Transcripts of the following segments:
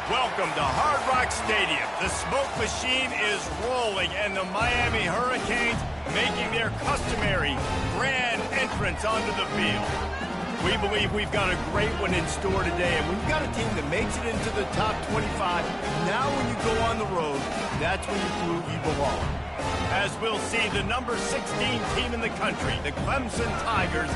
Welcome to Hard Rock Stadium. The smoke machine is rolling, and the Miami Hurricanes making their customary grand entrance onto the field. We believe we've got a great one in store today, and when you've got a team that makes it into the top 25, now when you go on the road, that's when you prove you belong. As we'll see, the number 16 team in the country, the Clemson Tigers,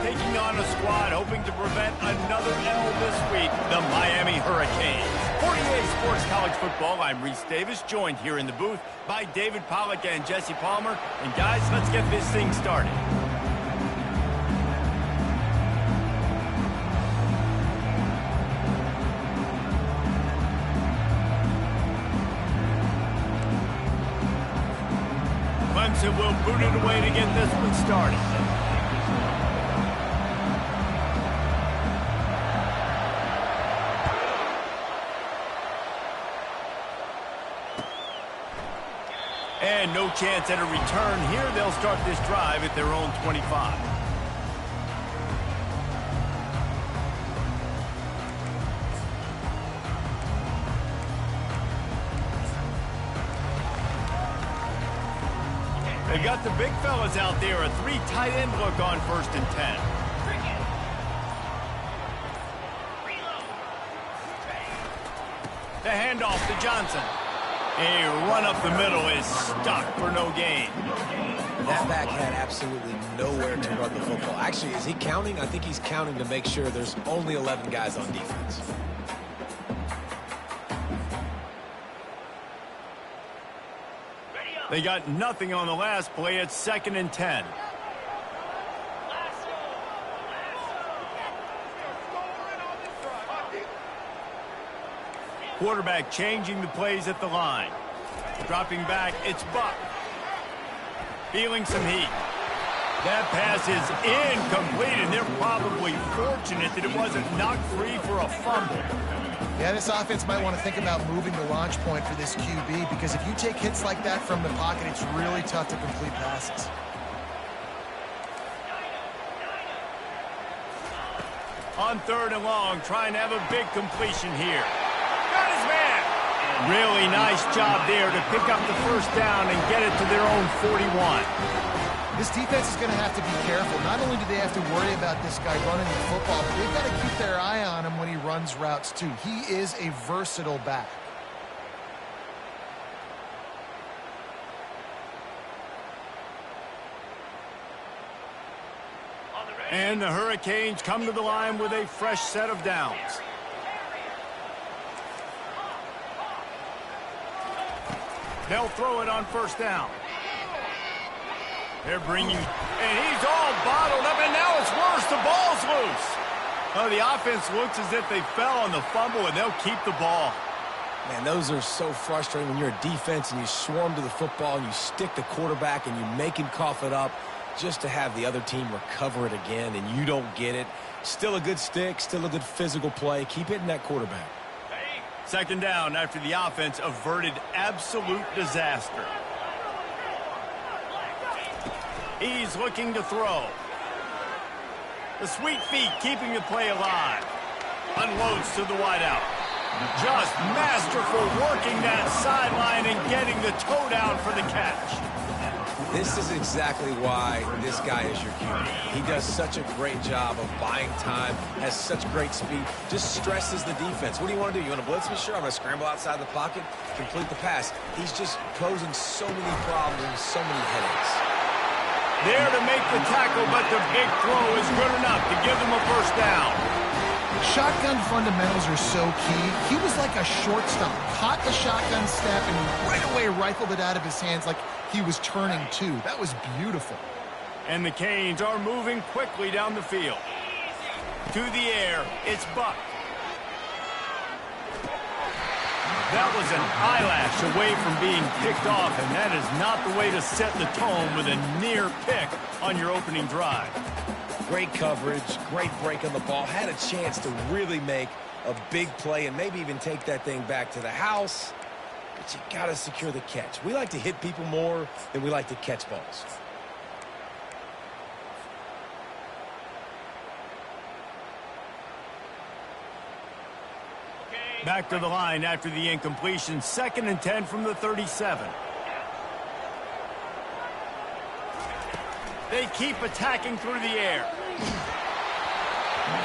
taking on a squad hoping to prevent another L this week, the Miami Hurricanes. For EA Sports College Football, I'm Reese Davis, joined here in the booth by David Pollack and Jesse Palmer. And guys, let's get this thing started. Clemson will boot it away to get this one started. And no chance at a return here. They'll start this drive at their own 25. They've got the big fellas out there. A 3 tight end look on 1st and 10. The handoff to Johnson. A run up the middle is stuck for no gain. That back had absolutely nowhere to run the football. Actually, is he counting? I think he's counting to make sure there's only 11 guys on defense. They got nothing on the last play. It's 2nd and 10. Quarterback changing the plays at the line. Dropping back, it's Buck. Feeling some heat. That pass is incomplete, and they're probably fortunate that it wasn't knocked free for a fumble. Yeah, this offense might want to think about moving the launch point for this QB, because if you take hits like that from the pocket, it's really tough to complete passes. On 3rd and long, trying to have a big completion here. Got his man. Really nice job there to pick up the 1st down and get it to their own 41. This defense is going to have to be careful. Not only do they have to worry about this guy running the football, but they've got to keep their eye on him when he runs routes too. He is a versatile back. And the Hurricanes come to the line with a fresh set of downs. They'll throw it on 1st down. They're bringing, and he's all bottled up, and now it's worse. The ball's loose. Oh, the offense looks as if they fell on the fumble, and they'll keep the ball. Man, those are so frustrating when you're a defense and you swarm to the football and you stick the quarterback and you make him cough it up just to have the other team recover it again, and you don't get it. Still a good stick, still a good physical play. Keep hitting that quarterback. 2nd down after the offense averted absolute disaster. He's looking to throw. The sweet feet keeping the play alive. Unloads to the wideout. Just masterful working that sideline and getting the toe down for the catch. This is exactly why this guy is your QB. He does such a great job of buying time, has such great speed, just stresses the defense. What do you want to do? You want to blitz me? Sure, I'm going to scramble outside the pocket, complete the pass. He's just posing so many problems and so many headaches. There to make the tackle, but the big throw is good enough to give them a 1st down. Shotgun fundamentals are so key. He was like a shortstop, caught the shotgun step and right away rifled it out of his hands like he was turning too. That was beautiful. And the Canes are moving quickly down the field. To the air, it's Buck. That was an eyelash away from being picked off, and that is not the way to set the tone with a near pick on your opening drive. Great coverage, great break on the ball. Had a chance to really make a big play and maybe even take that thing back to the house. But you got to secure the catch. We like to hit people more than we like to catch balls. Back to the line after the incompletion. 2nd and 10 from the 37. They keep attacking through the air.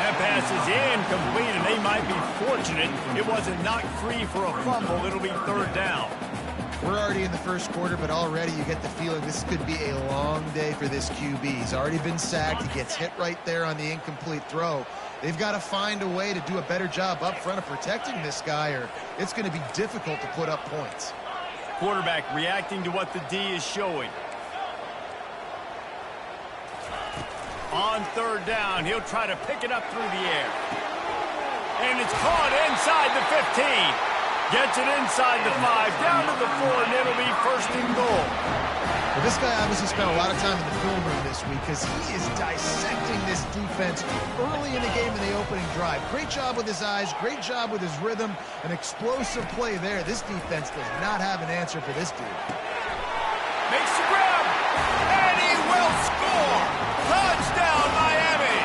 That pass is incomplete, and they might be fortunate it wasn't knocked free for a fumble. It'll be 3rd down. We're already in the first quarter, but already you get the feeling this could be a long day for this QB. He's already been sacked. He gets hit right there on the incomplete throw. They've got to find a way to do a better job up front of protecting this guy, or it's going to be difficult to put up points. Quarterback reacting to what the D is showing. On 3rd down, he'll try to pick it up through the air. And it's caught inside the 15. Gets it inside the 5, down to the 4, and it'll be 1st and goal. Well, this guy obviously spent a lot of time in the film room this week because he is dissecting this defense early in the game in the opening drive. Great job with his eyes, great job with his rhythm, an explosive play there. This defense does not have an answer for this dude. Makes the grab, and he will score! Touchdown, Miami!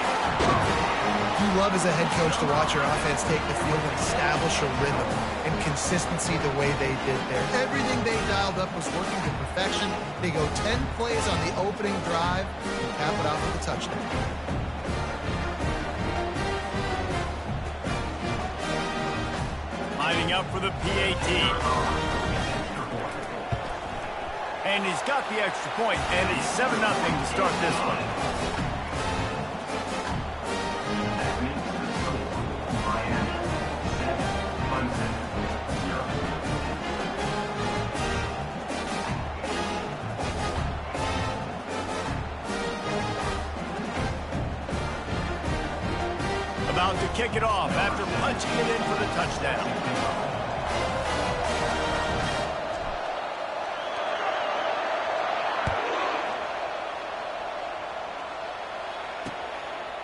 You love as a head coach to watch your offense take the field and establish a rhythm and consistency the way they did there. Everything they dialed up was working to perfection. They go 10 plays on the opening drive and cap it off with a touchdown. Lining up for the PAT. And he's got the extra point, and it's 7-0 to start this one. About to kick it off after punching it in for the touchdown.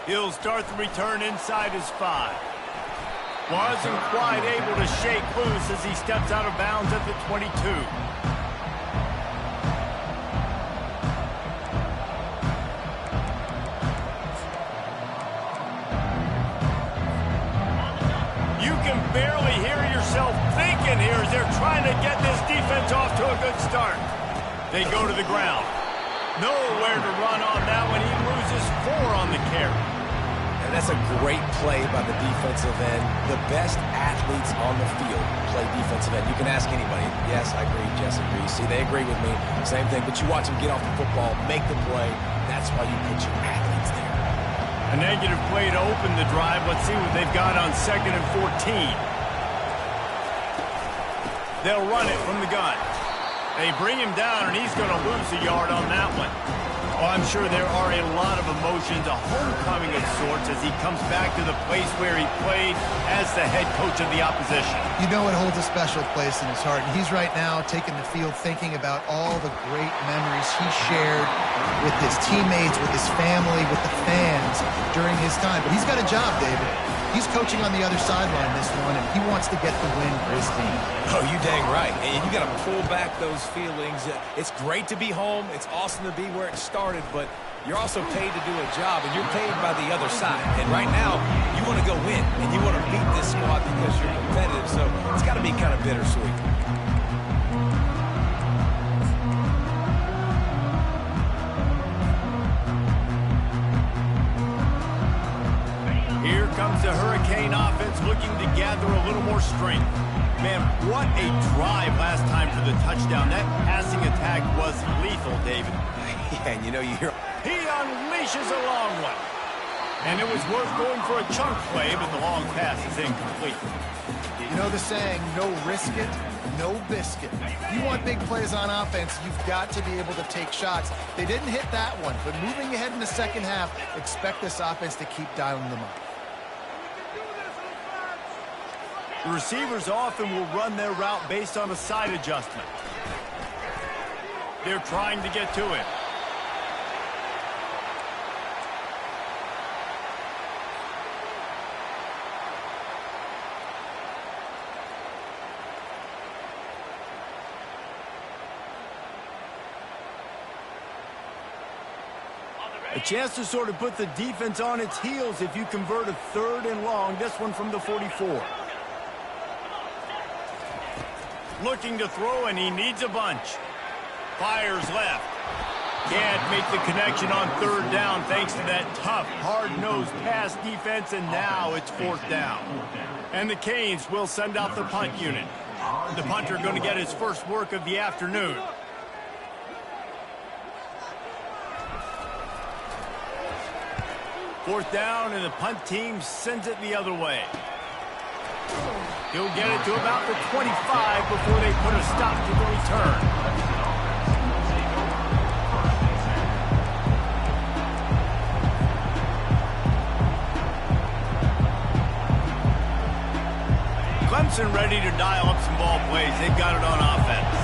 He'll start the return inside his 5. Wasn't quite able to shake loose as he steps out of bounds at the 22. Barely hear yourself thinking here as they're trying to get this defense off to a good start. They go to the ground. Nowhere to run on that one. He loses 4 on the carry. And that's a great play by the defensive end. The best athletes on the field play defensive end. You can ask anybody. Yes, I agree. Jess agrees. See, they agree with me. Same thing. But you watch them get off the football, make the play. That's why you put your athletes there. A negative play to open the drive. Let's see what they've got on 2nd and 14. They'll run it from the gun. They bring him down, and he's going to lose a yard on that one. Oh, I'm sure there are a lot of emotions, a homecoming of sorts, as he comes back to the place where he played as the head coach of the opposition. You know it holds a special place in his heart, and he's right now taking the field thinking about all the great memories he shared with his teammates, with his family, with the fans during his time. But he's got a job, David. He's coaching on the other sideline this one, and he wants to get the win for his team. Oh, you dang right. And you got to pull back those feelings. It's great to be home. It's awesome to be where it started, but you're also paid to do a job, and you're paid by the other side. And right now, you want to go win, and you want to beat this squad because you're competitive, so it's got to be kind of bittersweet. Here comes the Hurricane offense looking to gather a little more strength. Man, what a drive last time for the touchdown. That passing attack was lethal, David. Yeah, and you know, you hear... He unleashes a long one. And it was worth going for a chunk play, but the long pass is incomplete. You know the saying, no risk it, no biscuit. If you want big plays on offense, you've got to be able to take shots. They didn't hit that one, but moving ahead in the second half, expect this offense to keep dialing them up. The receivers often will run their route based on a side adjustment. They're trying to get to it. A chance to sort of put the defense on its heels if you convert a 3rd and long, this one from the 44. Looking to throw, and he needs a bunch. Fires left. Can't make the connection on third down thanks to that tough, hard-nosed pass defense, and now it's fourth down. And the Canes will send out the punt unit. The punter going to get his first work of the afternoon. Fourth down, and the punt team sends it the other way. He'll get it to about the 25 before they put a stop to the return. Clemson ready to dial up some ball plays. They've got it on offense.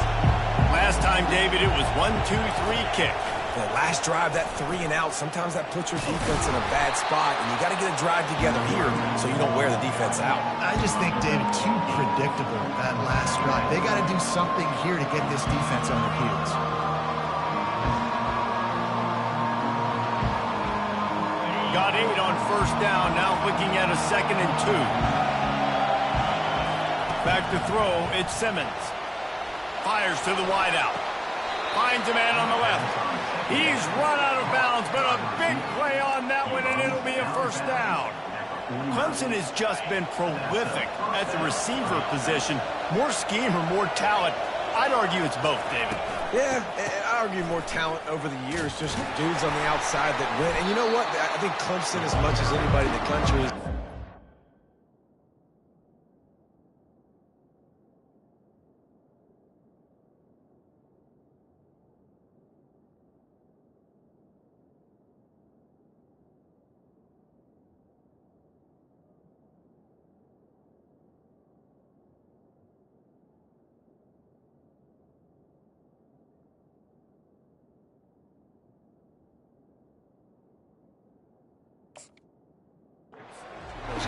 Last time, David, it was 1-2-3 kick. The last drive, that 3 and out, sometimes that puts your defense in a bad spot, and you got to get a drive together here so you don't wear the defense out. I just think, David, too predictable, that last drive. They got to do something here to get this defense on their heels. Got 8 on first down, now looking at a 2nd and 2. Back to throw, it's Simmons. Fires to the wideout. Finds a man on the left. He's run out of bounds, but a big play on that one, and it'll be a first down. Clemson has just been prolific at the receiver position. More scheme or more talent? I'd argue it's both, David. Yeah, I argue more talent over the years, just dudes on the outside that win. And you know what? I think Clemson, as much as anybody in the country, is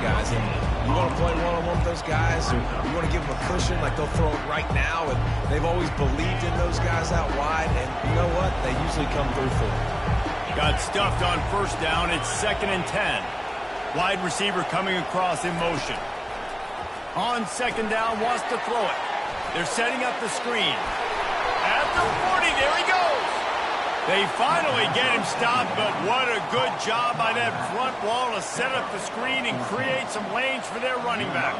guys. And you want to play one-on-one with those guys, or you want to give them a cushion, like they'll throw it right now, and they've always believed in those guys out wide, and you know what? They usually come through for it. Got stuffed on first down. It's 2nd and 10. Wide receiver coming across in motion. On 2nd down, wants to throw it. They're setting up the screen. At the 40, there he goes. They finally get him stopped, but what a good job by that front wall to set up the screen and create some lanes for their running back.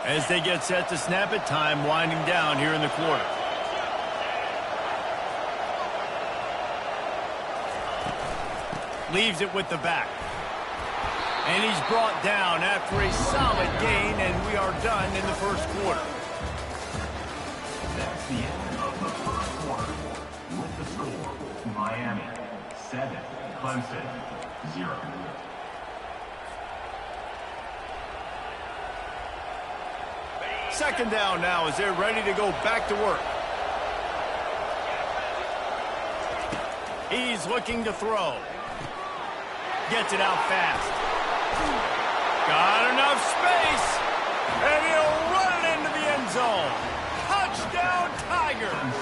As they get set to snap it, time winding down here in the quarter. Leaves it with the back. And he's brought down after a solid gain, and we are done in the first quarter. That's the end of the first quarter. With the score, Miami 7, Clemson 0. Second down now as they're ready to go back to work. He's looking to throw. Gets it out fast. Got enough space, and he'll run it into the end zone. Touchdown, Tigers!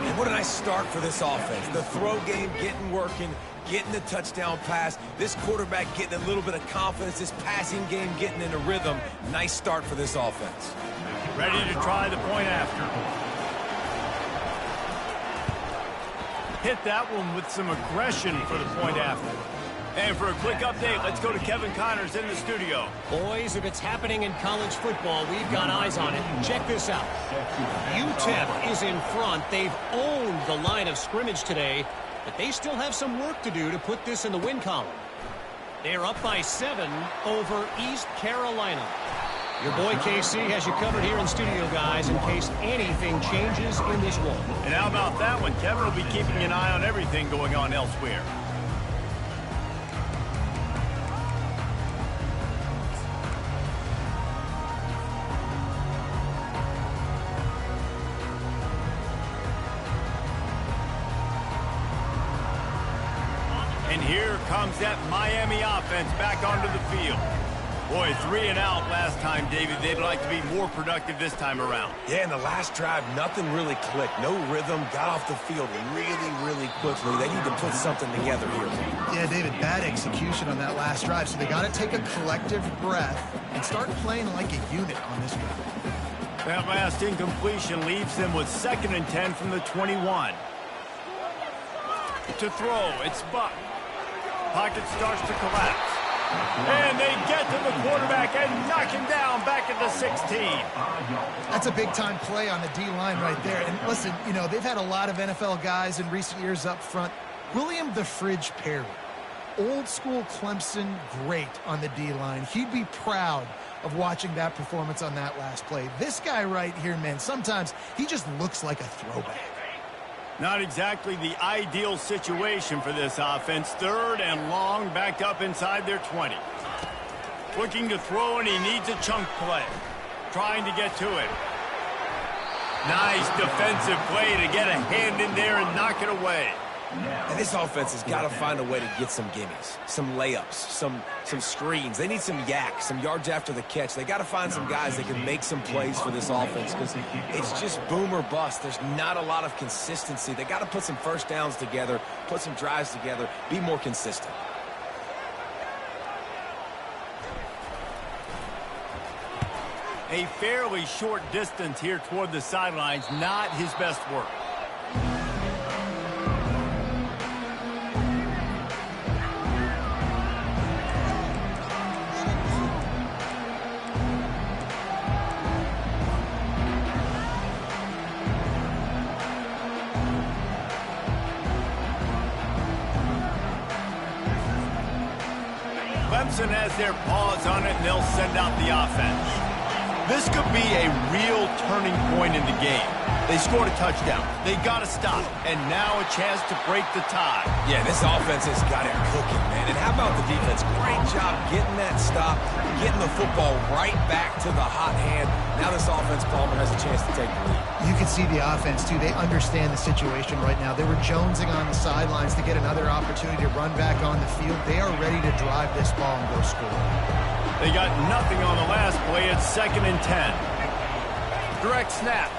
And what a nice start for this offense. The throw game getting working, getting the touchdown pass. This quarterback getting a little bit of confidence. This passing game getting in a rhythm. Nice start for this offense. Ready to try the point after. Hit that one with some aggression for the point after. And for a quick update, let's go to Kevin Connors in the studio. Boys, if it's happening in college football, we've got eyes on it. Check this out. UTEP is in front. They've owned the line of scrimmage today, but they still have some work to do to put this in the win column. They're up by 7 over East Carolina. Your boy KC has you covered here in studio, guys, in case anything changes in this one. And how about that one? Kevin will be keeping an eye on everything going on elsewhere. And here comes that Miami offense back onto the field. Boy, 3 and out last time, David. They'd like to be more productive this time around. Yeah, in the last drive, nothing really clicked. No rhythm, got off the field really quickly. They need to put something together here. Yeah, David, bad execution on that last drive, so they got to take a collective breath and start playing like a unit on this one. That last incompletion leaves them with 2nd and 10 from the 21. To throw, it's Buck. Pocket starts to collapse. And they get to the quarterback and knock him down back at the 16. That's a big-time play on the D-line right there. And listen, you know, they've had a lot of NFL guys in recent years up front. William the Fridge Perry, old-school Clemson great on the D-line. He'd be proud of watching that performance on that last play. This guy right here, man, sometimes he just looks like a throwback. Not exactly the ideal situation for this offense. 3rd and long, backed up inside their 20. Looking to throw, and he needs a chunk play. Trying to get to it. Nice defensive play to get a hand in there and knock it away. And this offense has got to find a way to get some gimmies, some layups, some screens. They need some yak, some yards after the catch. They got to find some guys that can make some plays for this offense because it's just boom or bust. There's not a lot of consistency. They got to put some first downs together, put some drives together, be more consistent. A fairly short distance here toward the sidelines, not his best work. Clemson has their paws on it, and they'll send out the offense. This could be a real turning point in the game. They scored a touchdown. They got to stop, and now a chance to break the tie. Yeah, this offense has got it cooking, man. And how about the defense? Great job getting that stop, getting the football right back to the hot hand. Now this offense, Palmer, has a chance to take the lead. You can see the offense, too. They understand the situation right now. They were jonesing on the sidelines to get another opportunity to run back on the field. They are ready to drive this ball and go score. They got nothing on the last play. It's 2nd and 10. Direct snap.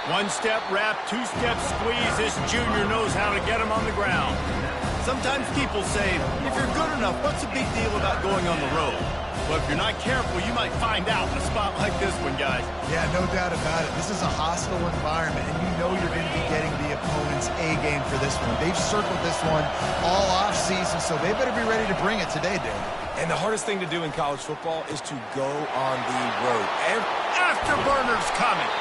1-step wrap, 2-step squeeze. This junior knows how to get him on the ground. Sometimes people say, if you're good enough, what's the big deal about going on the road? Well, if you're not careful, you might find out in a spot like this one, guys. Yeah, no doubt about it. This is a hostile environment, and you know you're going to be getting the opponent's A-game for this one. They've circled this one all off-season, so they better be ready to bring it today, Dave. And the hardest thing to do in college football is to go on the road. Afterburner's coming.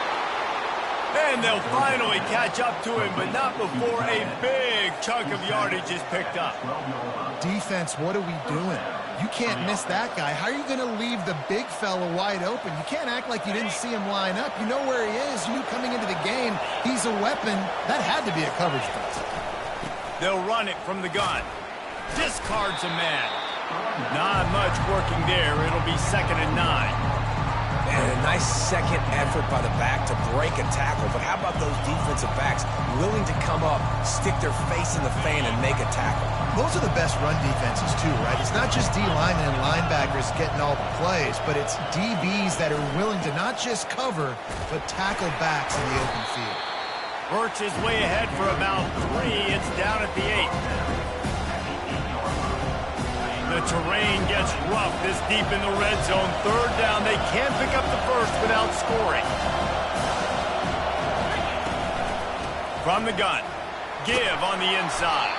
And they'll finally catch up to him, but not before a big chunk of yardage is picked up. Defense, what are we doing? You can't miss that guy. How are you going to leave the big fella wide open? You can't act like you didn't see him line up. You know where he is. You knew coming into the game he's a weapon. That had to be a coverage blitz. They'll run it from the gun. Discards a man. Not much working there. It'll be 2nd and 9. And a nice second effort by the back to break a tackle. But how about those defensive backs willing to come up, stick their face in the fan, and make a tackle? Those are the best run defenses, too, right? It's not just D-linemen and linebackers getting all the plays, but it's DBs that are willing to not just cover, but tackle backs in the open field. Birch is way ahead for about 3. It's down at the 8. The terrain gets rough this deep in the red zone. 3rd down. They can't pick up the first without scoring. From the gun. Give on the inside.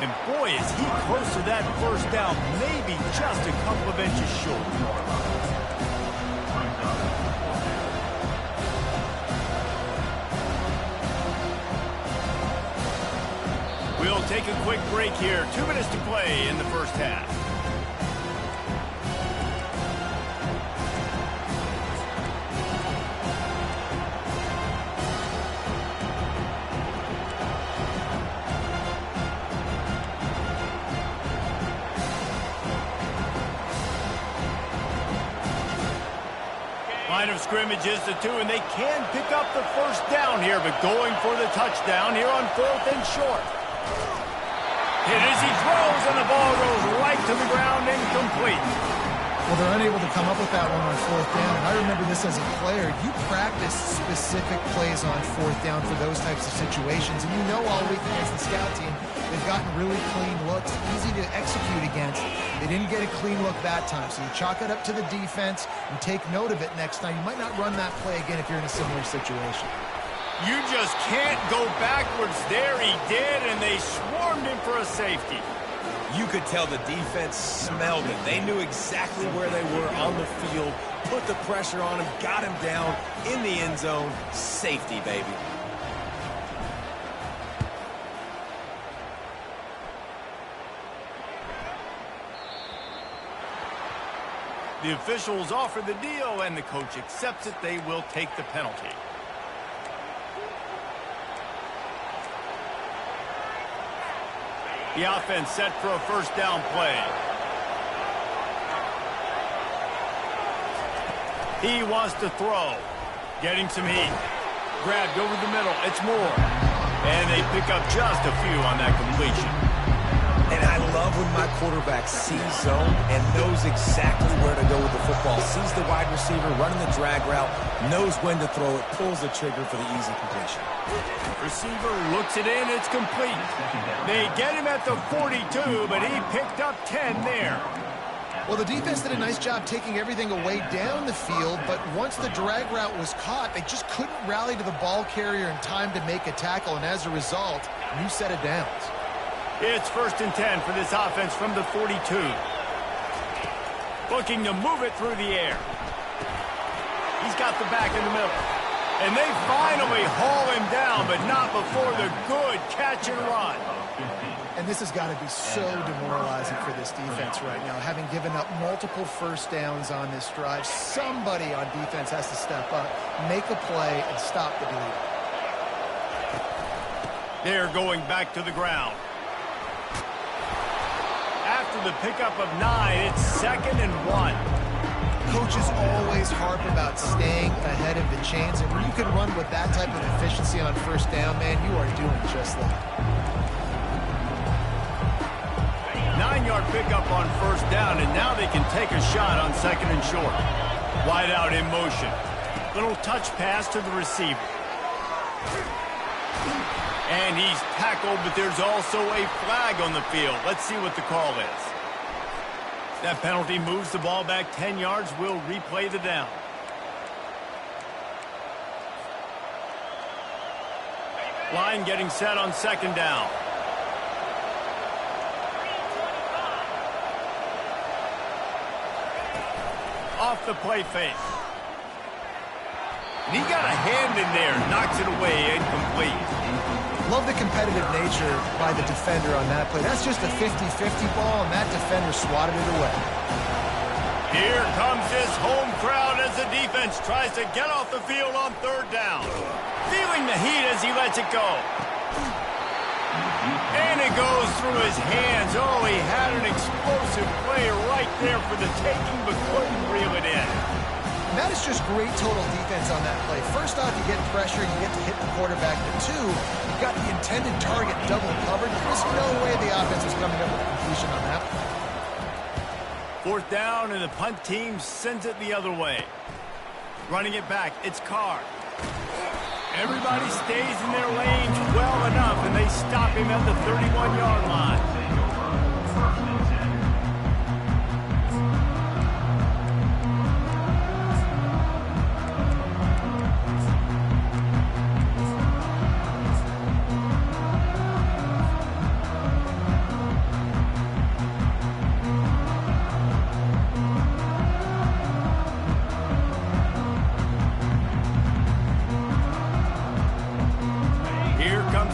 And boy, is he close to that first down. Maybe just a couple of inches short. We'll take a quick break here. 2 minutes to play in the first half. Line of scrimmage is the 2, and they can pick up the first down here, but going for the touchdown here on 4th and short. Hit as he throws, and the ball goes right to the ground, incomplete. Well, they're unable to come up with that one on fourth down. And I remember this as a player. You practice specific plays on fourth down for those types of situations. And you know all week against the scout team, they've gotten really clean looks, easy to execute against. They didn't get a clean look that time. So you chalk it up to the defense and take note of it next time. You might not run that play again if you're in a similar situation. You just can't go backwards there. He did, and they swarmed him for a safety. You could tell the defense smelled it. They knew exactly where they were on the field, put the pressure on him, got him down in the end zone. Safety, baby. The officials offer the deal, and the coach accepts it. They will take the penalty. The offense set for a first down play. He wants to throw. Getting some heat. Grabbed over the middle. It's Moore. And they pick up just a few on that completion. And I love when my quarterback sees zone and knows exactly where to go with the football. Sees the wide receiver running the drag route, knows when to throw it, pulls the trigger for the easy completion. Receiver looks it in, it's complete. They get him at the 42, but he picked up 10 there. Well, the defense did a nice job taking everything away down the field, but once the drag route was caught, they just couldn't rally to the ball carrier in time to make a tackle, and as a result, new set of downs. It's 1st and 10 for this offense from the 42. Looking to move it through the air. He's got the back in the middle. And they finally haul him down, but not before the good catch and run. And this has got to be so demoralizing for this defense right now. Having given up multiple first downs on this drive, somebody on defense has to step up, make a play, and stop the bleeding. They're going back to the ground. After the pickup of 9, it's 2nd and 1. Coaches always harp about staying ahead of the chains, and when you can run with that type of efficiency on first down, man, you are doing just that. 9-yard pickup on first down, and now they can take a shot on 2nd and short. Wide out in motion. Little touch pass to the receiver. And he's tackled, but there's also a flag on the field. Let's see what the call is. That penalty moves the ball back 10 yards. We'll replay the down. Line getting set on 2nd down. Off the play fake. And he got a hand in there, knocks it away, incomplete. Love the competitive nature by the defender on that play. That's just a 50-50 ball, and that defender swatted it away. Here comes his home crowd as the defense tries to get off the field on 3rd down. Feeling the heat as he lets it go. And it goes through his hands. Oh, he had an explosive play right there for the taking, but couldn't reel it in. And that is just great total defense on that play. First off, you get pressure, you get to hit the quarterback. But 2, you've got the intended target double covered. There's no way the offense was coming up with a completion on that. 4th down, and the punt team sends it the other way. Running it back, it's Carr. Everybody stays in their lanes well enough, and they stop him at the 31-yard line.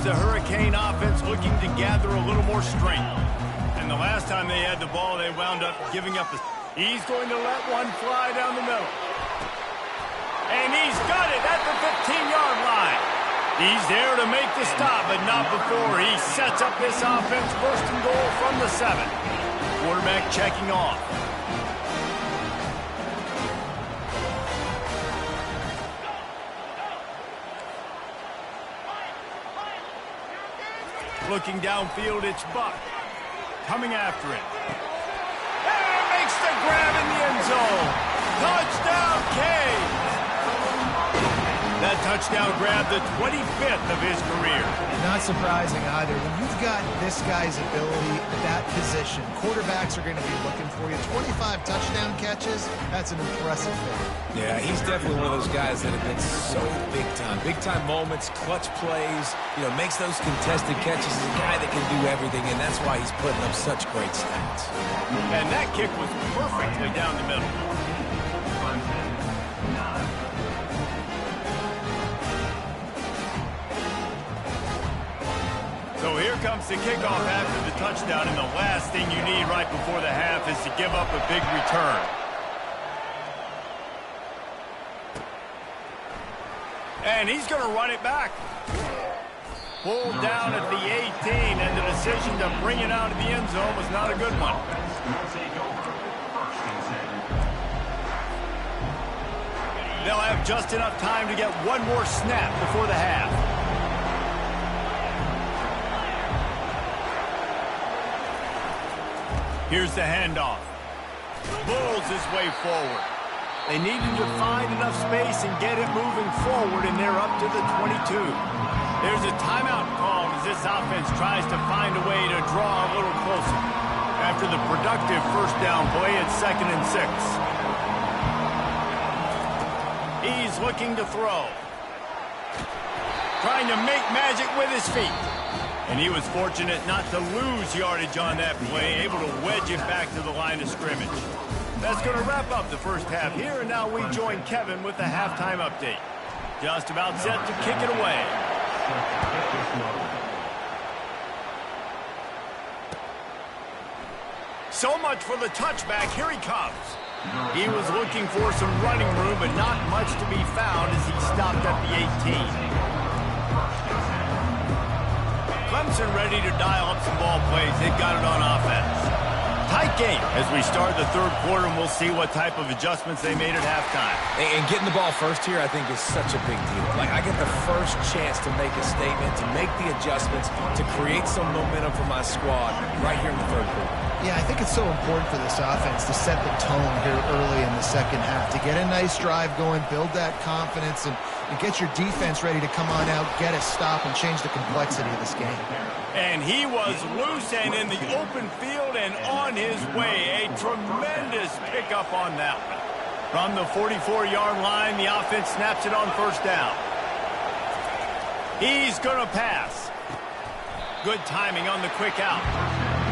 The Hurricane offense looking to gather a little more strength. And the last time they had the ball, they wound up giving up. He's going to let one fly down the middle. And he's got it at the 15-yard line. He's there to make the stop, but not before he sets up this offense. 1st and goal from the 7. Quarterback checking off. Looking downfield, it's Buck. Coming after it. grab in the end zone. Touchdown, K. That touchdown grab, the 25th of his career. Not surprising either. When you've got this guy's ability at that position, quarterbacks are going to be looking for you. 25 touchdown catches, that's an impressive thing. Yeah, he's definitely one of those guys that have been so big time. Big time moments, clutch plays, makes those contested catches. He's a guy that can do everything, and that's why he's putting up such great stats. And that kick was perfectly down the middle. So here comes the kickoff after the touchdown, and the last thing you need right before the half is to give up a big return. And he's going to run it back. Pulled down at the 18, and the decision to bring it out of the end zone was not a good one. They'll have just enough time to get one more snap before the half. Here's the handoff. Bulls his way forward. They needed to find enough space and get it moving forward, and they're up to the 22. There's a timeout called as this offense tries to find a way to draw a little closer after the productive first down play at 2nd and 6. He's looking to throw. Trying to make magic with his feet. And he was fortunate not to lose yardage on that play, able to wedge it back to the line of scrimmage. That's going to wrap up the first half here, and now we join Kevin with the halftime update. Just about set to kick it away. So much for the touchback. Here he comes. He was looking for some running room, but not much to be found as he stopped at the 18. Clemson ready to dial up some ball plays. They've got it on offense. Tight game as we start the third quarter, and we'll see what type of adjustments they made at halftime. And getting the ball first here, I think, is such a big deal. Like, I get the first chance to make a statement, to make the adjustments, to create some momentum for my squad right here in the third quarter. Yeah, I think it's so important for this offense to set the tone here early in the second half, to get a nice drive going, build that confidence, and get your defense ready to come on out, get a stop, and change the complexity of this game. And he was loose and in the open field and on his way. A tremendous pickup on that one. From the 44-yard line, the offense snaps it on first down. He's going to pass. Good timing on the quick out.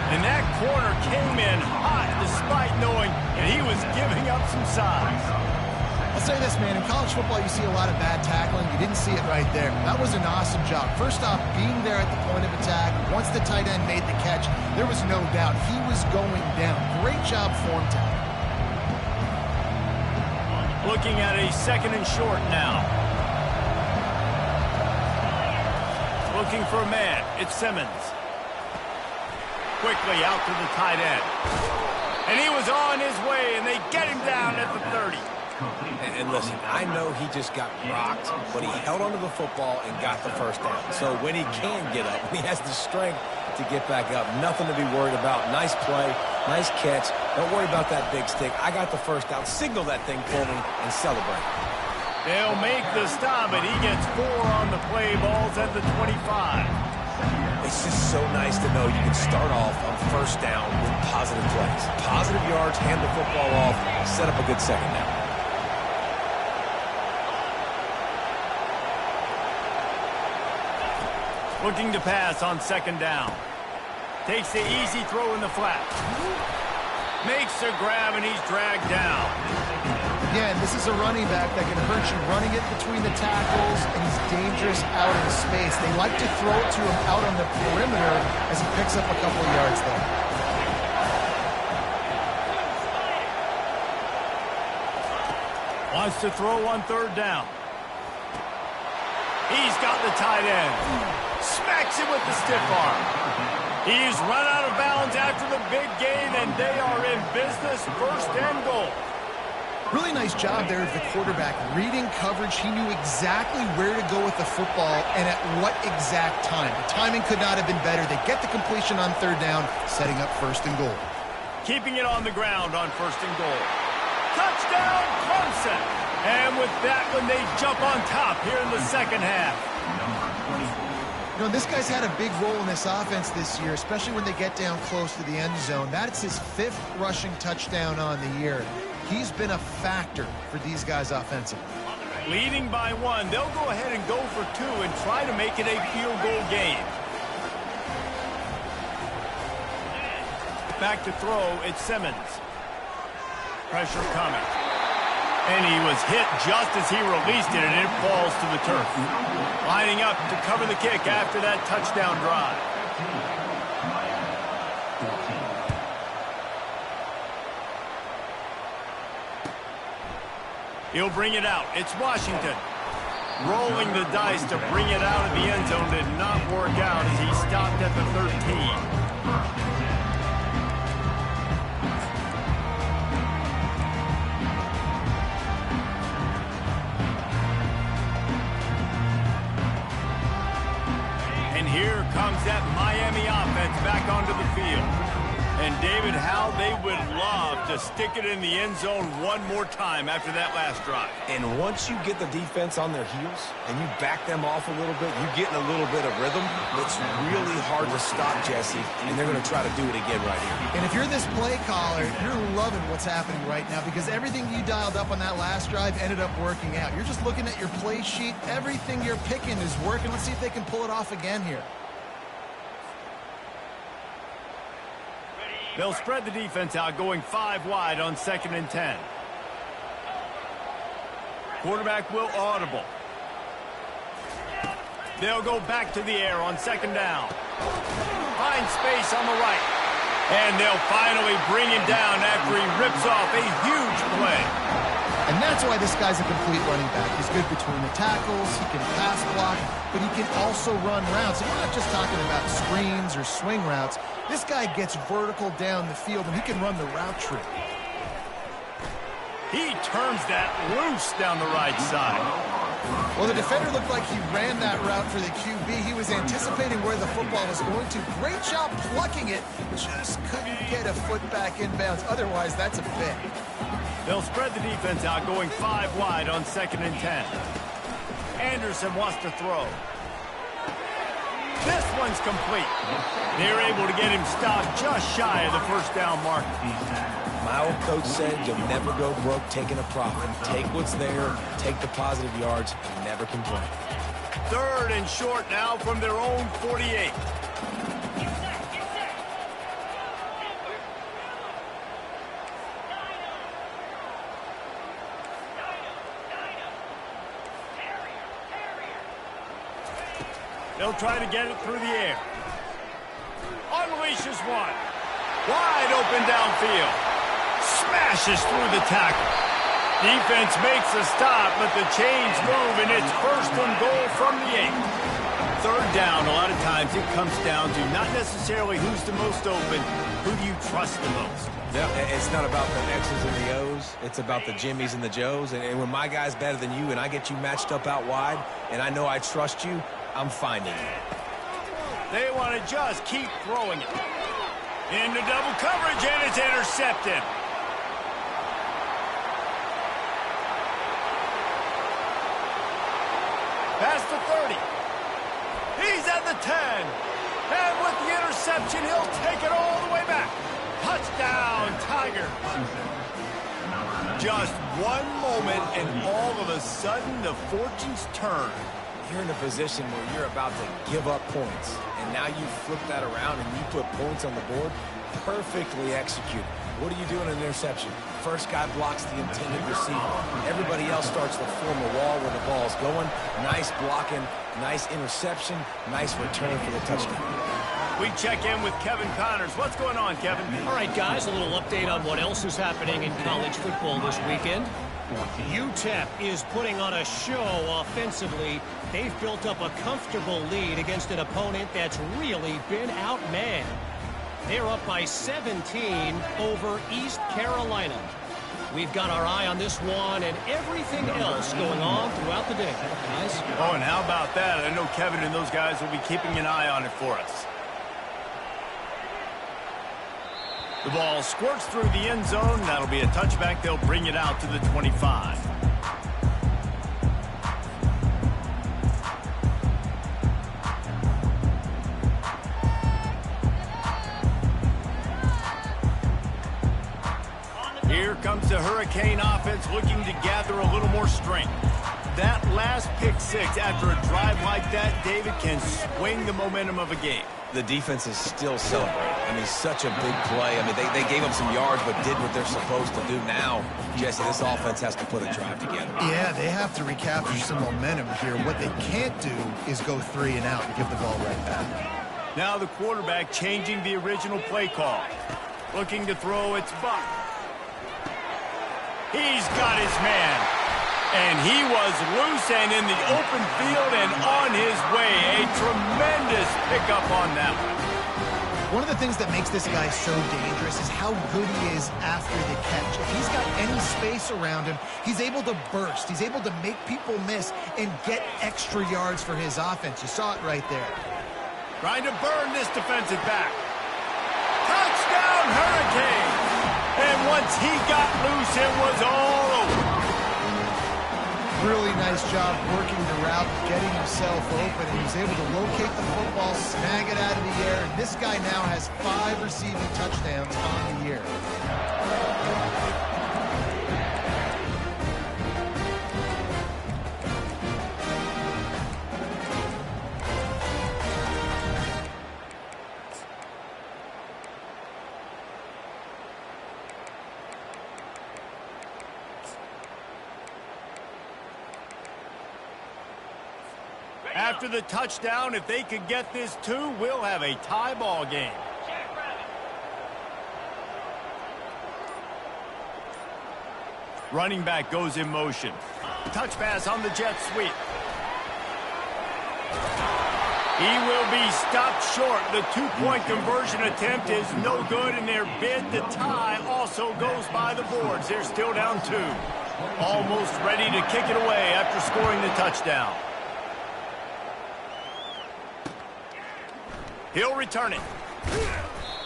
And that corner came in hot despite knowing that he was giving up some size. I'll say this, man, in college football you see a lot of bad tackling. You didn't see it right there. That was an awesome job. First off, being there at the point of attack. Once the tight end made the catch, there was no doubt he was going down. Great job form tackle. Looking at a 2nd and short now. Looking for a man. It's Simmons. Quickly out to the tight end. And he was on his way, and they get him down at the 30. And listen, I know he just got rocked, but he held onto the football and got the first down. So when he can get up, when he has the strength to get back up, nothing to be worried about. Nice play, nice catch. Don't worry about that big stick. I got the first down. Signal that thing for me and celebrate. They'll make the stop, and he gets 4 on the play. Balls at the 25. It's just so nice to know you can start off on first down with positive plays. Positive yards, hand the football off, set up a good second down. Looking to pass on 2nd down. Takes the easy throw in the flat. Makes a grab, and he's dragged down. Again, this is a running back that can hurt you running it between the tackles, and he's dangerous out in space. They like to throw it to him out on the perimeter as he picks up a couple of yards there. Wants to throw on 3rd down. He's got the tight end. Smacks it with the stiff arm. He's run out of bounds after the big gain, and they are in business. 1st and goal. Really nice job there of the quarterback. Reading coverage, he knew exactly where to go with the football and at what exact time. The timing could not have been better. They get the completion on 3rd down, setting up 1st and goal. keeping it on the ground on 1st and goal. Touchdown, Clemson! And with that one, they jump on top here in the second half. You know, this guy's had a big role in this offense this year, especially when they get down close to the end zone. That's his 5th rushing touchdown on the year. He's been a factor for these guys offensively. Leading by 1, they'll go ahead and go for 2 and try to make it a field goal game. Back to throw, it's Simmons. Pressure coming. And he was hit just as he released it, and it falls to the turf. Lining up to cover the kick after that touchdown drive. He'll bring it out. It's Washington. Rolling the dice to bring it out of the end zone did not work out as he stopped at the 13. Here comes that Miami offense back onto the field. And David, how they would love to stick it in the end zone one more time after that last drive. And once you get the defense on their heels and you back them off a little bit, you get in a little bit of rhythm, it's really hard to stop, Jesse, and they're going to try to do it again right here. And if you're this play caller, you're loving what's happening right now because everything you dialed up on that last drive ended up working out. You're just looking at your play sheet. Everything you're picking is working. Let's see if they can pull it off again here. They'll spread the defense out, going 5 wide on 2nd and 10. Quarterback will audible. They'll go back to the air on 2nd down. Find space on the right. And they'll finally bring him down after he rips off a huge play. And that's why this guy's a complete running back. He's good between the tackles, he can pass block, but he can also run routes. And we're not just talking about screens or swing routes. This guy gets vertical down the field, and he can run the route tree. He turns that loose down the right side. Well, the defender looked like he ran that route for the QB. He was anticipating where the football was going to. Great job plucking it. Just couldn't get a foot back inbounds. Otherwise, that's a pick. They'll spread the defense out, going 5 wide on 2nd and 10. Anderson wants to throw. This one's complete. They're able to get him stopped just shy of the 1st down mark. My old coach said you'll never go broke taking a profit. Take what's there, take the positive yards, and never complain. 3rd and short now from their own 48. They'll try to get it through the air. Unleashes one. Wide open downfield. Smashes through the tackle. Defense makes a stop, but the chains move, and it's 1st and goal from the 8. 3rd down, a lot of times it comes down to not necessarily who's the most open, who do you trust the most. Yeah, it's not about the X's and the O's. It's about the Jimmies and the Joes. And when my guy's better than you and I get you matched up out wide and I know I trust you, I'm finding it. They want to just keep throwing it. Into double coverage, and it's intercepted. Past the 30. He's at the 10. And with the interception, he'll take it all the way back. Touchdown, Tiger. Just one moment, and all of a sudden, the fortunes turn. You're in a position where you're about to give up points, and now you flip that around and you put points on the board. Perfectly executed. What do you do in an interception? First guy blocks the intended receiver. Everybody else starts to form a wall where the ball's going. Nice blocking, nice interception, nice return for the touchdown. We check in with Kevin Connors. What's going on, Kevin? All right, guys, a little update on what else is happening in college football this weekend. UTEP is putting on a show offensively. They've built up a comfortable lead against an opponent that's really been outmanned. They're up by 17 over East Carolina. We've got our eye on this one and everything else going on throughout the day, guys. Oh, and how about that? I know Kevin and those guys will be keeping an eye on it for us. The ball squirts through the end zone. That'll be a touchback. They'll bring it out to the 25. Here comes the Hurricane offense looking to gather a little more strength. That last pick six after a drive like that, David, can swing the momentum of a game. The defense is still celebrating. I mean, such a big play. I mean, they gave up some yards but did what they're supposed to do. Now, Jesse, this offense has to put a drive together. Yeah, they have to recapture some momentum here. What they can't do is go 3 and out and give the ball right back. Now the quarterback changing the original play call. Looking to throw, it's Buck. He's got his man. And he was loose and in the open field and on his way. A tremendous pickup on that one. One of the things that makes this guy so dangerous is how good he is after the catch. If he's got any space around him, he's able to burst. He's able to make people miss and get extra yards for his offense. You saw it right there. Trying to burn this defensive back. Touchdown, Hurricane! And once he got loose, it was all over. Really nice job working the route, getting himself open, and he was able to locate the football, snag it out of the air, and this guy now has 5 receiving touchdowns on the year. After the touchdown, if they could get this too, we'll have a tie ball game. Running back goes in motion. Touch pass on the jet sweep. He will be stopped short. The 2-point conversion attempt is no good, and their bid to tie also goes by the boards. They're still down 2. Almost ready to kick it away after scoring the touchdown. He'll return it.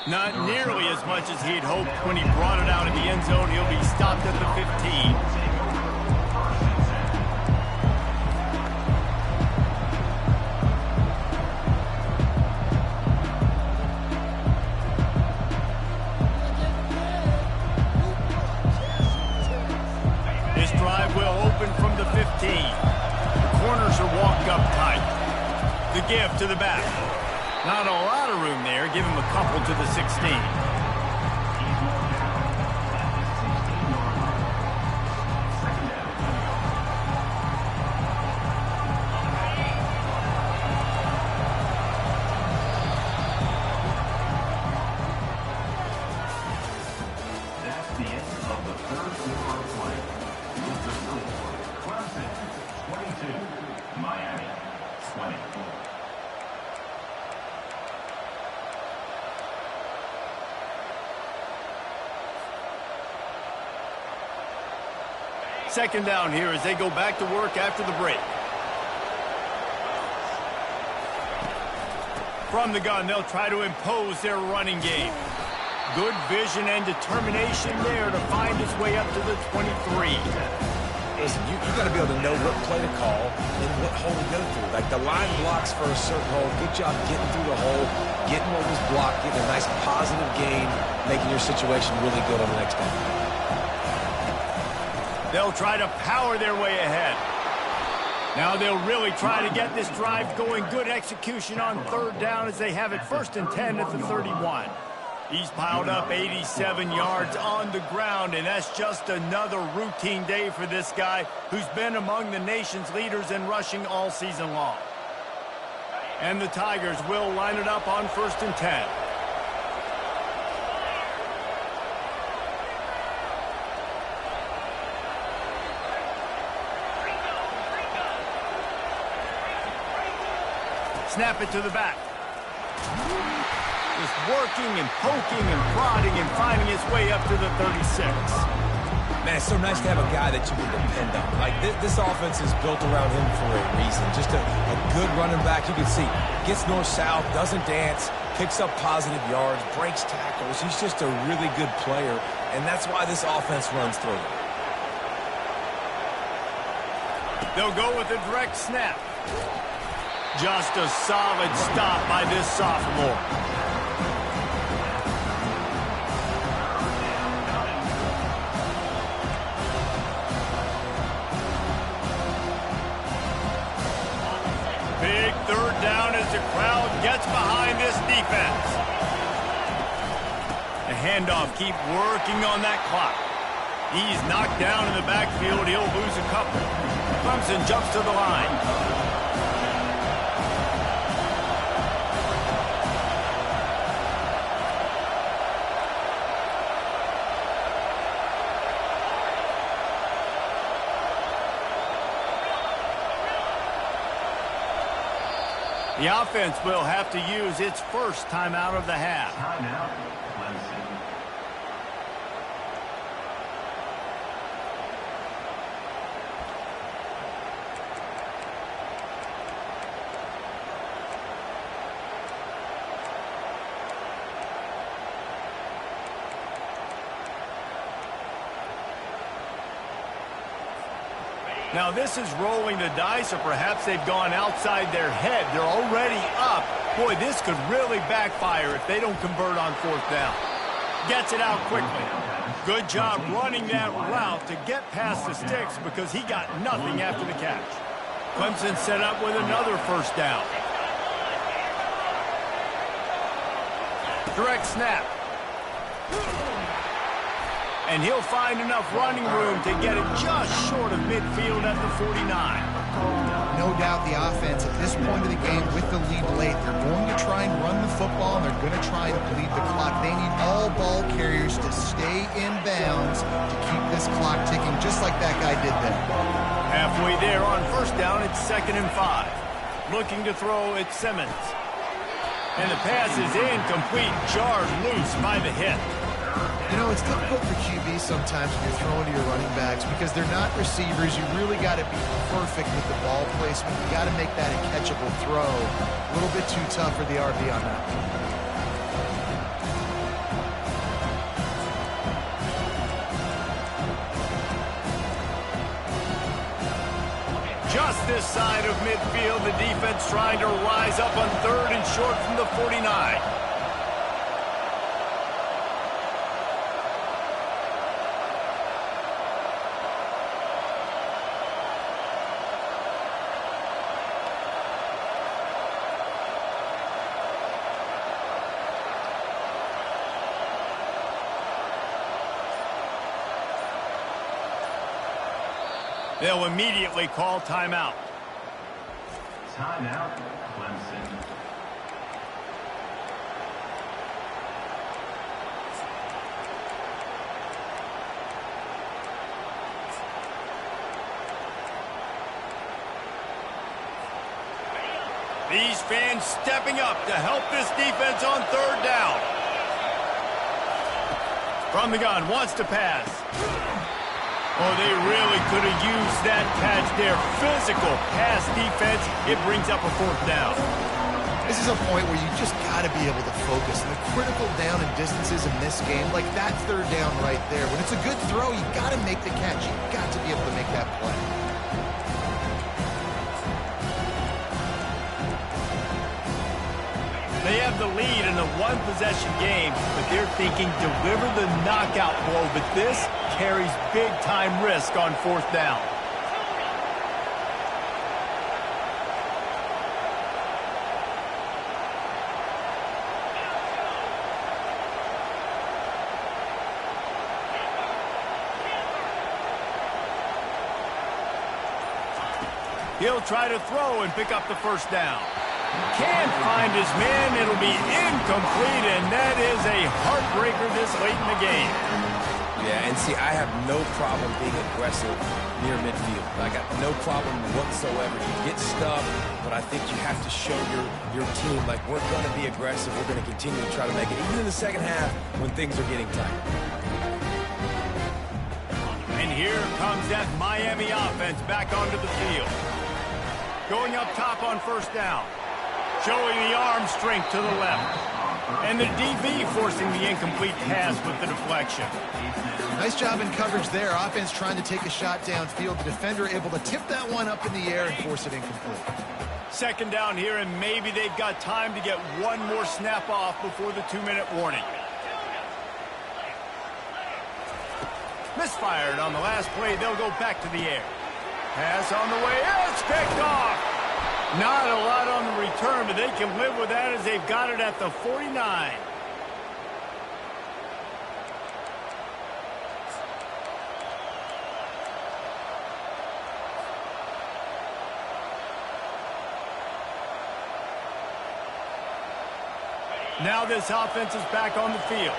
Not nearly as much as he'd hoped when he brought it out of the end zone. He'll be stopped at the 15. This drive will open from the 15. The corners are walked up tight. The give to the back. Not a lot of room there. Give him a couple to the 16. That's the end of the third quarter of play. With the score, Clemson 22, Miami 20. Second down here as they go back to work after the break. From the gun, they'll try to impose their running game. Good vision and determination there to find his way up to the 23. Listen, you got to be able to know what play to call and what hole to go through. Like the line blocks for a certain hole. Good job getting through the hole, getting what was blocked, getting a nice positive gain, making your situation really good on the next down. They'll try to power their way ahead. Now they'll really try to get this drive going. Good execution on third down as they have it 1st and 10 at the 31. He's piled up 87 yards on the ground, and that's just another routine day for this guy who's been among the nation's leaders in rushing all season long. And the Tigers will line it up on 1st and 10. Snap it to the back. Just working and poking and prodding and finding his way up to the 36. Man, it's so nice to have a guy that you can depend on. Like, this offense is built around him for a reason. Just a good running back. You can see, gets north-south, doesn't dance, picks up positive yards, breaks tackles. He's just a really good player, and that's why this offense runs through him. They'll go with a direct snap. Just a solid stop by this sophomore. Big third down as the crowd gets behind this defense. The handoff, keep working on that clock. He's knocked down in the backfield. He'll lose a couple. Clemson jumps to the line. The offense will have to use its first timeout of the half. Timeout, Clemson. Now this is rolling the dice, or perhaps they've gone outside their head. They're already up. Boy, this could really backfire if they don't convert on fourth down. Gets it out quickly. Good job running that route to get past the sticks because he got nothing after the catch. Clemson set up with another first down. Direct snap. And he'll find enough running room to get it just short of midfield at the 49. No doubt the offense at this point of the game with the lead late, they're going to try and run the football, and they're going to try and bleed the clock. They need all ball carriers to stay in bounds to keep this clock ticking, just like that guy did there. Halfway there on first down, it's 2nd and 5. Looking to throw, it's Simmons. And the pass is incomplete, jarred loose by the hit. You know, it's difficult for QBs sometimes when you're throwing to your running backs because they're not receivers. You really got to be perfect with the ball placement. You got to make that a catchable throw. A little bit too tough for the RB on that. Just this side of midfield, the defense trying to rise up on 3rd and short from the 49. They'll immediately call timeout. Timeout, Clemson. These fans stepping up to help this defense on 3rd down. From the gun, wants to pass. Oh, they really could have used that catch there. Physical pass defense. It brings up a 4th down. This is a point where you just got to be able to focus. And the critical down and distances in this game, like that 3rd down right there, when it's a good throw, you got to make the catch. You got to be able to make that play. They have the lead in a one-possession game, but they're thinking deliver the knockout blow. But this carries big-time risk on 4th down. He'll try to throw and pick up the first down. Can't find his man. It'll be incomplete, and that is a heartbreaker this late in the game. Yeah, and see, I have no problem being aggressive near midfield. I got no problem whatsoever. You get stuck, but I think you have to show your team, like, we're going to be aggressive. We're going to continue to try to make it, even in the second half when things are getting tight. And here comes that Miami offense back onto the field. Going up top on first down. Showing the arm strength to the left. And the DB forcing the incomplete pass with the deflection. Nice job in coverage there. Offense trying to take a shot downfield. The defender able to tip that one up in the air and force it incomplete. Second down here, and maybe they've got time to get one more snap off before the 2-minute warning. Misfired on the last play. They'll go back to the air. Pass on the way. It's picked off. Not a lot on the return, but they can live with that as they've got it at the 49. Now this offense is back on the field.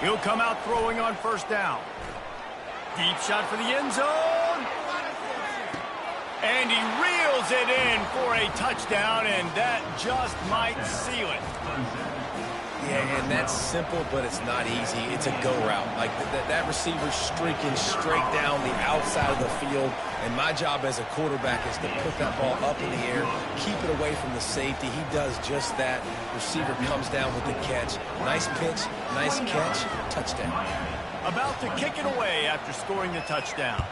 He'll come out throwing on first down. Deep shot for the end zone. And he reels it in for a touchdown, and that just might seal it. Yeah, and that's simple, but it's not easy. It's a go route. Like that receiver's streaking straight down the outside of the field, and my job as a quarterback is to put that ball up in the air, keep it away from the safety. He does just that. Receiver comes down with the catch. Nice pitch, nice catch, touchdown. About to kick it away after scoring the touchdown.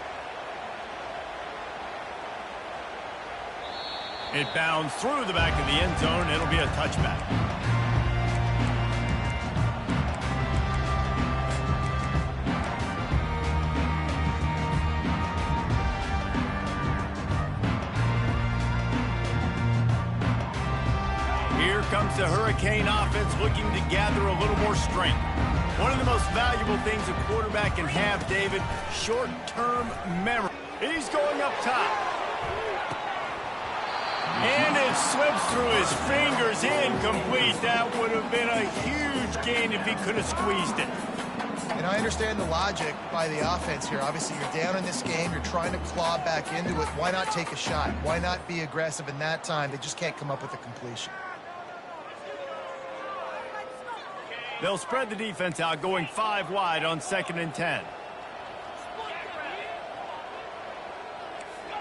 It bounds through the back of the end zone. It'll be a touchback. Here comes the Hurricane offense looking to gather a little more strength. One of the most valuable things a quarterback can have, David, short-term memory. He's going up top. And it slips through his fingers, incomplete. That would have been a huge gain if he could have squeezed it. And I understand the logic by the offense here. Obviously, you're down in this game. You're trying to claw back into it. Why not take a shot? Why not be aggressive in that time? They just can't come up with a completion. They'll spread the defense out, going 5 wide on 2nd and 10.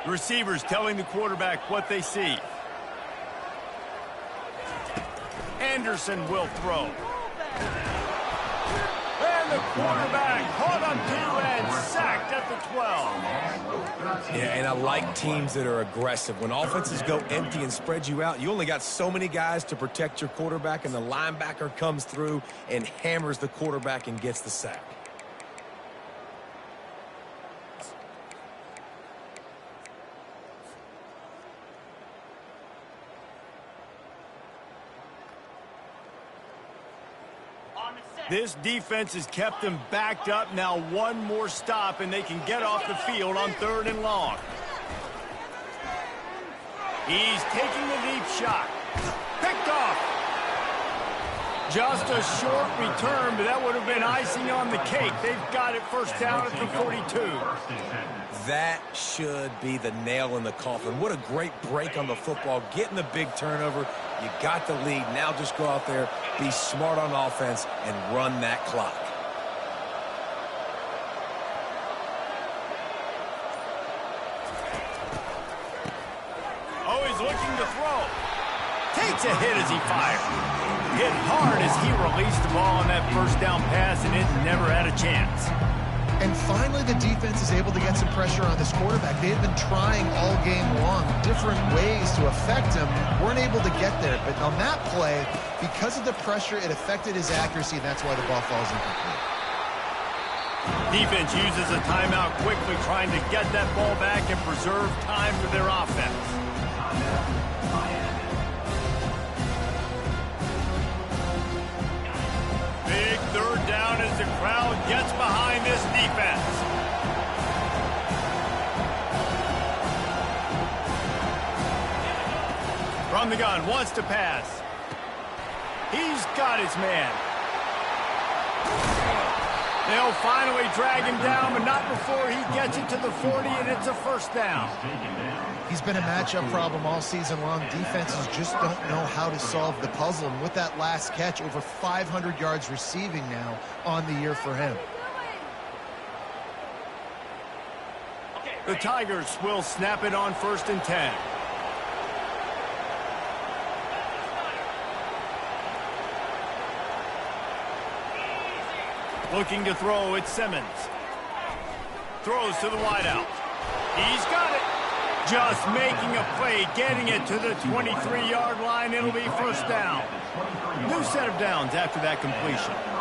Receivers telling the quarterback what they see. Anderson will throw. And the quarterback caught up to and sacked at the 12. Yeah, and I like teams that are aggressive. When offenses go empty and spread you out, you only got so many guys to protect your quarterback, and the linebacker comes through and hammers the quarterback and gets the sack. This defense has kept them backed up. Now one more stop, and they can get off the field on 3rd and long. He's taking the deep shot. Picked off. Just a short return, but that would have been icing on the cake. They've got it first down at the 42. That should be the nail in the coffin. What a great break on the football. Getting the big turnover. You got the lead. Now just go out there, be smart on offense, and run that clock. Oh, he's looking to throw. Takes a hit as he fired. Hit hard as he released the ball on that first down pass, and it never had a chance. And finally, the defense is able to get some pressure on this quarterback. They had been trying all game long different ways to affect him. Weren't able to get there. But on that play, because of the pressure, it affected his accuracy, and that's why the ball falls incomplete. Defense uses a timeout quickly, trying to get that ball back and preserve time for their offense. Big 3rd down as the crowd gets behind this defense. From the gun, wants to pass. He's got his man. They'll finally drag him down, but not before he gets it to the 40, and it's a first down. He's been a matchup problem all season long. Defenses just don't know how to solve the puzzle. And with that last catch, over 500 yards receiving now on the year for him. The Tigers will snap it on 1st and 10. Looking to throw, it's Simmons. Throws to the wideout. He's got it. Just making a play, getting it to the 23-yard line. It'll be 1st down. New set of downs after that completion.